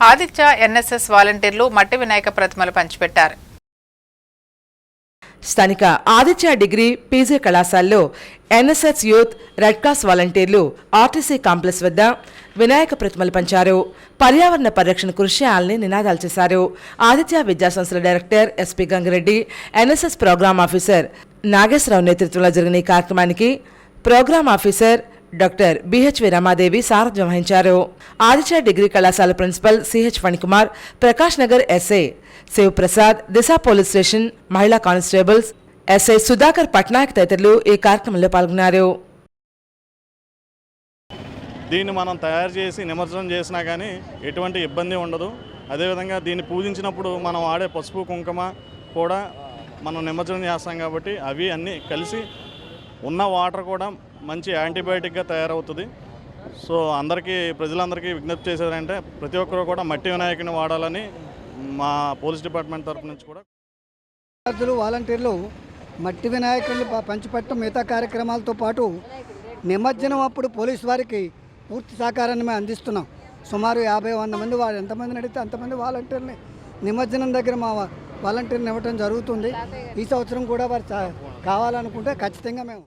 Aditya NSS వాలంటీర్లు మట్టి వినాయక ప్రతిమలు పంచిపెట్టారు. స్థానిక ఆదిత్య డిగ్రీ పీజీ కళాశాలలో ఎన్ఎస్ఎస్ యూత్ రెడ్ క్రాస్ వాలంటీర్లు ఆర్టీసీ కాంప్లెక్స్ వద్ద వినాయక ప్రతిమలు పంచారు. పర్యావరణ పరిరక్షణ కృషి చేయాలని నినాదాలు చేశారు. ఆదిత్య విద్యాసంస్థల director SP Gangireddy, NSS programme officer Nageswararao నేతృత్వంలో జరిగిన ఈ కార్యక్రమానికి programme officer doctor BHV Ramadevi సారథ్యం వహించారు. ఆదిత్య డిగ్రీ కళాశాల principal CH Phanikumar, Prakash Nagar SI Sivaprasad, Disha police station మహిళా కానిస్టేబుల్స్ ఎస్ఐ సుధాకర్ పట్నాయక్ తదితరులు ఈ కార్యక్రమంలో పాల్గొన్నారు. దీన్ని మనం తయారు చేసి నిమజ్జనం చేసినా కానీ ఎటువంటి ఇబ్బంది ఉండదు. అదేవిధంగా దీన్ని పూజించినప్పుడు మనం వాడే పసుపు కుంకుమ కూడా మనం నిమజ్జనం చేస్తాం కాబట్టి అవి అన్నీ కలిసి ఉన్న వాటర్ కూడా మంచి యాంటీబయాటిక్గా తయారవుతుంది. సో ప్రజలందరికీ విజ్ఞప్తి చేసేదంటే ప్రతి ఒక్కరు కూడా మట్టి వినాయకుని వాడాలని మా పోలీస్ డిపార్ట్మెంట్ తరఫు నుంచి కూడా విద్యార్థులు వాలంటీర్లు మట్టి వినాయకుల్ని పంచిపెట్టడం మిగతా కార్యక్రమాలతో పాటు నిమజ్జనం అప్పుడు పోలీసు వారికి పూర్తి సహకారాన్ని మేము అందిస్తున్నాం. సుమారు 50-100 మంది ఎంతమందిని అడిగితే అంతమంది వాలంటీర్ని నిమజ్జనం దగ్గర మా వాలంటీర్ని ఇవ్వడం జరుగుతుంది. ఈ సంవత్సరం కూడా వారు కావాలనుకుంటే ఖచ్చితంగా మేము